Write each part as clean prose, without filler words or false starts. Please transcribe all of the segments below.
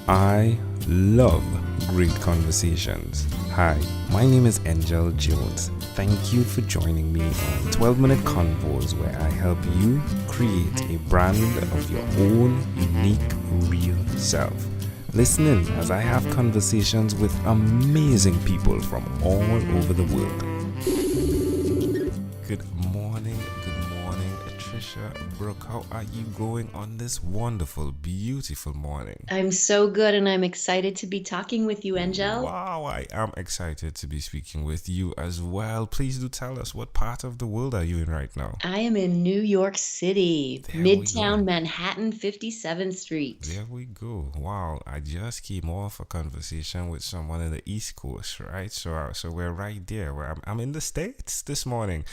I love great conversations. Hi, my name is Angel Jones. Thank you for joining me on 12-minute convos where I help you create a brand of your own unique, real self. Listen in as I have conversations with amazing people from all over the world. Good morning, Tricia Brouk. How are you going on this wonderful, beautiful morning? I'm so good and I'm excited to be talking with you, Angel. Wow, I am excited to be speaking with you as well. Please do tell us, what part of the world are you in right now? I am in New York City, There we Midtown go. Manhattan, 57th Street. There we go. Wow, I just came off a conversation with someone in the East Coast, right? So we're right there. I'm in the States this morning.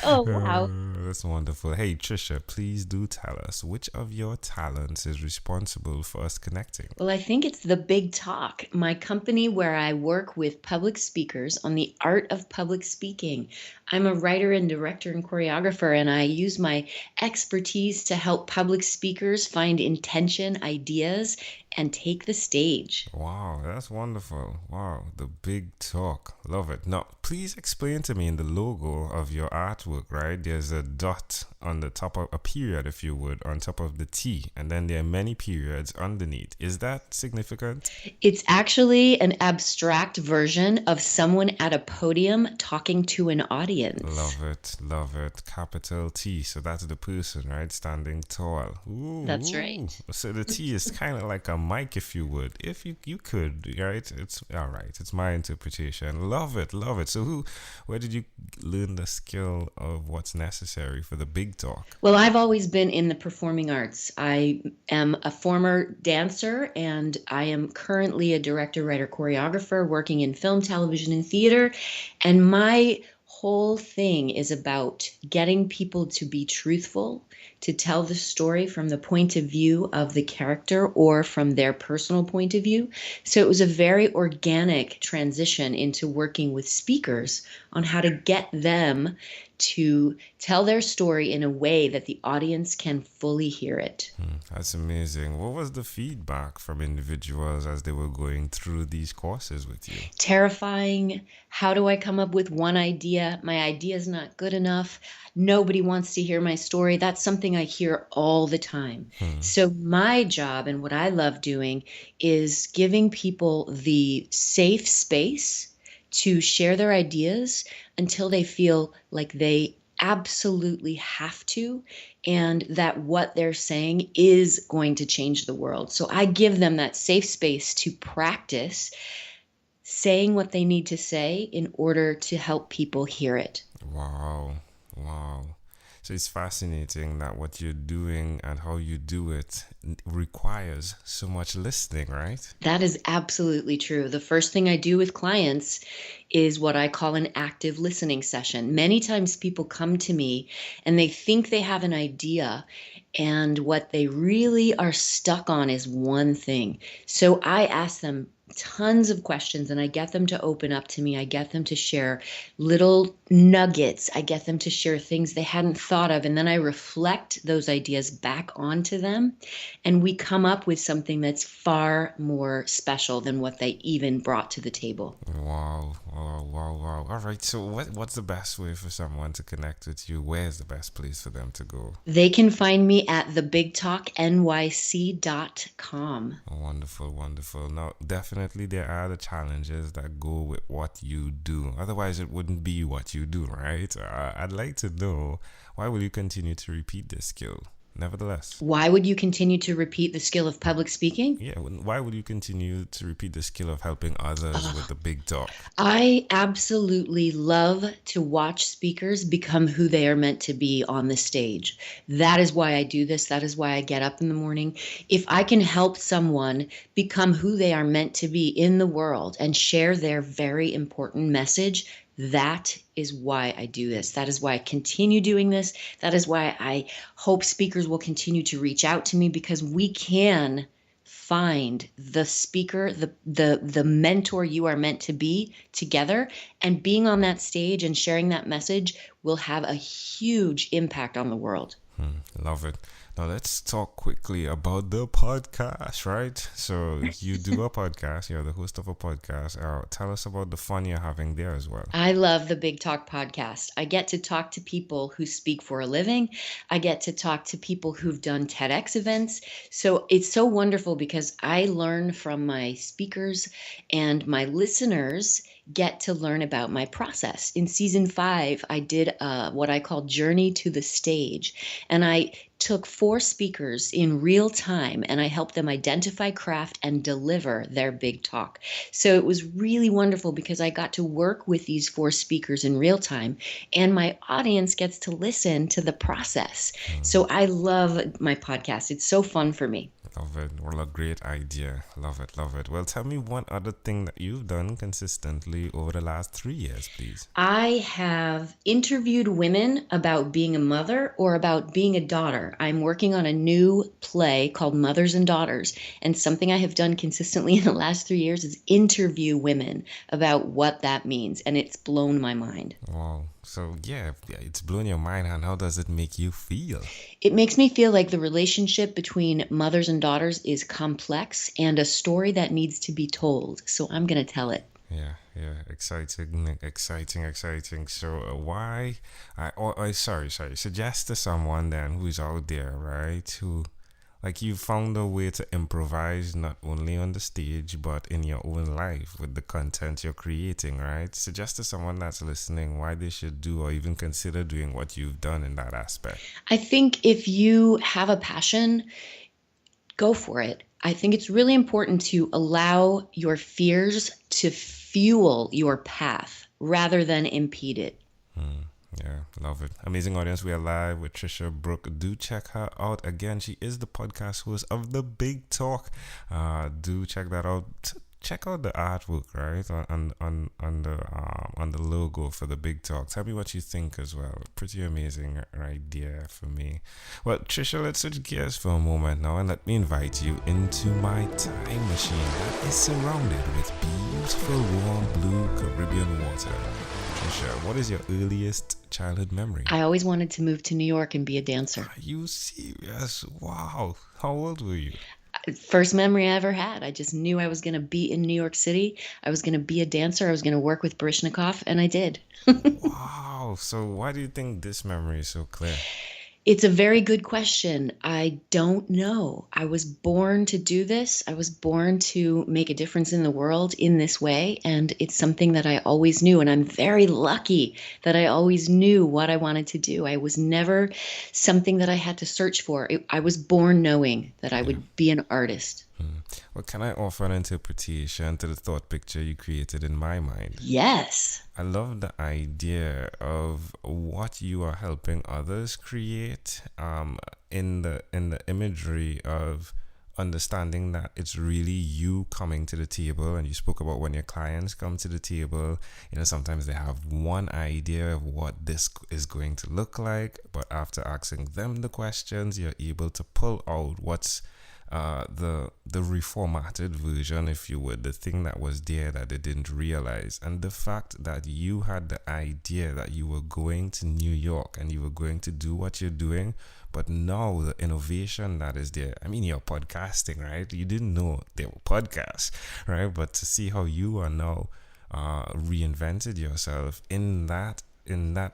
Oh, wow. That's wonderful. Hey, Tricia, please do tell us which of your talents is responsible for us connecting. Well, I think it's The Big Talk, my company where I work with public speakers on the art of public speaking. I'm a writer and director and choreographer, and I use my expertise to help public speakers find intention, ideas, and take the stage. Wow, that's wonderful. Wow, the big talk. Love it. Now, please explain to me in the logo of your artwork, right? There's a dot on the top of a period, if you would, on top of the T, and then there are many periods underneath. Is that significant? It's actually an abstract version of someone at a podium talking to an audience. Love it, love it. Capital T. So that's the person, right? Standing tall. Ooh, That's ooh. right. So the T is kind of like a mic, if you would. If you could, right? It's all right. It's my interpretation. Love it, love it. So where did you learn the skill of what's necessary for the big talk? Well, I've always been in the performing arts. I am a former dancer and I am currently a director, writer, choreographer working in film, television, and theater. And my whole thing is about getting people to be truthful, to tell the story from the point of view of the character or from their personal point of view. So it was a very organic transition into working with speakers on how to get them to tell their story in a way that the audience can fully hear it. That's amazing. What was the feedback from individuals as they were going through these courses with you? Terrifying. How do I come up with one idea? My idea is not good enough. Nobody wants to hear my story. That's something I hear all the time. So my job and what I love doing is giving people the safe space to share their ideas until they feel like they absolutely have to, and that what they're saying is going to change the world. So I give them that safe space to practice saying what they need to say in order to help people hear it. Wow, wow. So it's fascinating that what you're doing and how you do it requires so much listening, right? That is absolutely true. The first thing I do with clients is what I call an active listening session. Many times people come to me and they think they have an idea, and what they really are stuck on is one thing. So I ask them tons of questions and I get them to open up to me. I get them to share little nuggets. I get them to share things they hadn't thought of. And then I reflect those ideas back onto them. And we come up with something that's far more special than what they even brought to the table. Wow, wow, wow, wow. All right, so what's the best way for someone to connect with you? Where's the best place for them to go? They can find me at thebigtalknyc.com. Wonderful, wonderful. Now, definitely there are the challenges that go with what you do. Otherwise, it wouldn't be what you do, right? I'd like to know, why will you continue to repeat this skill? Nevertheless. Why would you continue to repeat the skill of public speaking? Yeah, why would you continue to repeat the skill of helping others with the big talk? I absolutely love to watch speakers become who they are meant to be on the stage. That is why I do this. That is why I get up in the morning. If I can help someone become who they are meant to be in the world and share their very important message, that is why I do this. That is why I continue doing this. That is why I hope speakers will continue to reach out to me, because we can find the speaker, the mentor you are meant to be together, and being on that stage and sharing that message will have a huge impact on the world. Love it. Now let's talk quickly about the podcast, right? So you do a podcast, you're the host of a podcast. Tell us about the fun you're having there as well. I love the Big Talk podcast. I get to talk to people who speak for a living. I get to talk to people who've done TEDx events. So it's so wonderful because I learn from my speakers, and my listeners get to learn about my process. In season 5, I did what I call Journey to the Stage. And I took 4 speakers in real time and I helped them identify, craft, and deliver their big talk. So it was really wonderful because I got to work with these 4 speakers in real time, and my audience gets to listen to the process. So I love my podcast. It's so fun for me. Love it. What a great idea. Love it. Love it. Well, tell me one other thing that you've done consistently over the last 3 years, please. I have interviewed women about being a mother or about being a daughter. I'm working on a new play called Mothers and Daughters, and something I have done consistently in the last 3 years is interview women about what that means, and it's blown my mind. Wow. So yeah, it's blown your mind. And how does it make you feel? It makes me feel like the relationship between mothers and daughters is complex and a story that needs to be told. So I'm going to tell it. Yeah, exciting. So sorry, suggest to someone then who's out there, right, who, like, you found a way to improvise not only on the stage but in your own life with the content you're creating, right? Suggest to someone that's listening why they should do or even consider doing what you've done in that aspect. I think if you have a passion, go for it. I think it's really important to allow your fears to fuel your path rather than impede it. Yeah, love it. Amazing audience. We are live with Tricia Brouk. Do check her out. Again, she is the podcast host of The Big Talk. Do check that out. Check out the artwork, right, on the logo for The Big Talk. Tell me what you think as well. Pretty amazing idea for me. Well, Tricia, let's switch gears for a moment now and let me invite you into my time machine that is surrounded with beautiful warm blue Caribbean water. Tricia, what is your earliest childhood memory? I always wanted to move to New York and be a dancer. Are you serious? Wow. How old were you? First memory I ever had. I just knew I was going to be in New York City. I was going to be a dancer. I was going to work with Baryshnikov, and I did. Wow. So why do you think this memory is so clear? It's a very good question. I don't know. I was born to do this. I was born to make a difference in the world in this way. And it's something that I always knew. And I'm very lucky that I always knew what I wanted to do. I was never something that I had to search for. I was born knowing that I would be an artist. Well, can I offer an interpretation to the thought picture you created in my mind? Yes. I love the idea of what you are helping others create, in the imagery of understanding that it's really you coming to the table. And you spoke about when your clients come to the table, sometimes they have one idea of what this is going to look like, but after asking them the questions, you're able to pull out what's the reformatted version, if you would, the thing that was there that they didn't realize. And the fact that you had the idea that you were going to New York and you were going to do what you're doing, but now the innovation that is there, I mean, you're podcasting, right? You didn't know there were podcasts, right? But to see how you are now reinvented yourself in that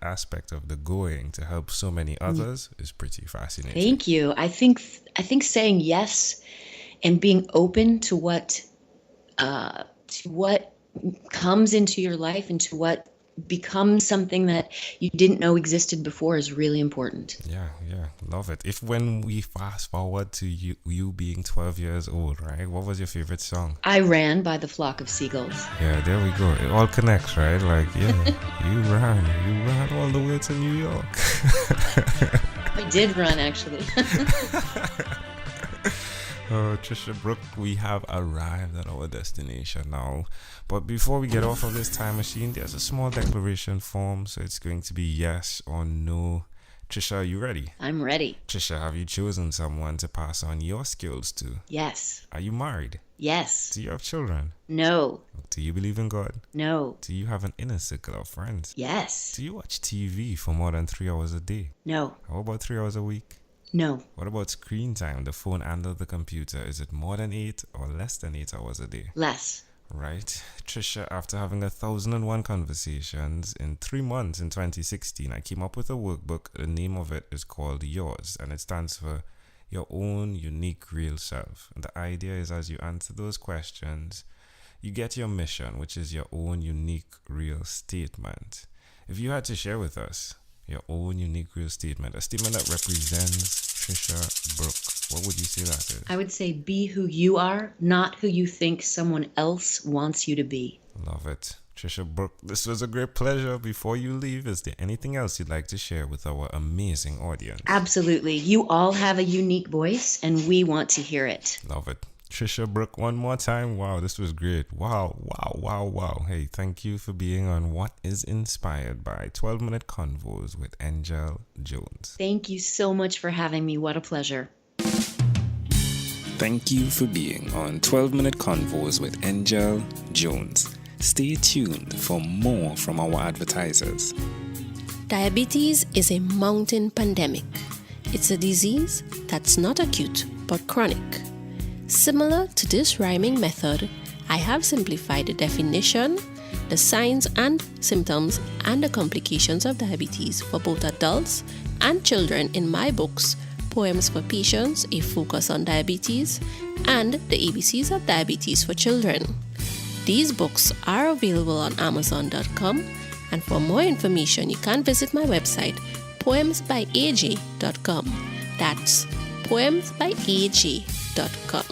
aspect of the going to help so many others is pretty fascinating. Thank you. I think saying yes and being open to what comes into your life and to what becomes something that you didn't know existed before is really important. Yeah, love it. If when we fast forward to you being 12 years old, right? What was your favorite song? I Ran by the Flock of Seagulls. Yeah, there we go. It all connects, right? Like, yeah, you ran all the way to New York. I did run, actually. Oh, Tricia Brouk, we have arrived at our destination now. But before we get off of this time machine, there's a small declaration form. So it's going to be yes or no. Tricia, are you ready? I'm ready. Tricia, have you chosen someone to pass on your skills to? Yes. Are you married? Yes. Do you have children? No. Do you believe in God? No. Do you have an inner circle of friends? Yes. Do you watch TV for more than 3 hours a day? No. How about 3 hours a week? No. What about screen time, the phone and the computer? Is it more than 8 or less than 8 hours a day? Less. Right. Tricia, after having 1,001 conversations in 3 months in 2016, I came up with a workbook. The name of it is called Yours, and it stands for Your Own Unique Real Self. And the idea is, as you answer those questions, you get your mission, which is your own unique real statement. If you had to share with us your own unique real statement, a statement that represents Tricia Brouk, what would you say that is? I would say be who you are, not who you think someone else wants you to be. Love it. Tricia Brouk, this was a great pleasure. Before you leave, is there anything else you'd like to share with our amazing audience? Absolutely. You all have a unique voice, and we want to hear it. Love it. Tricia Brouk, one more time. Wow, this was great. Wow. Hey, thank you for being on What is Inspired by 12-Minute Convos with Angel Jones. Thank you so much for having me. What a pleasure. Thank you for being on 12-Minute Convos with Angel Jones. Stay tuned for more from our advertisers. Diabetes is a mountain pandemic. It's a disease that's not acute but chronic. Similar to this rhyming method, I have simplified the definition, the signs and symptoms, and the complications of diabetes for both adults and children in my books, Poems for Patients, A Focus on Diabetes, and The ABCs of Diabetes for Children. These books are available on Amazon.com, and for more information, you can visit my website, poemsbyaj.com. That's poemsbyaj.com.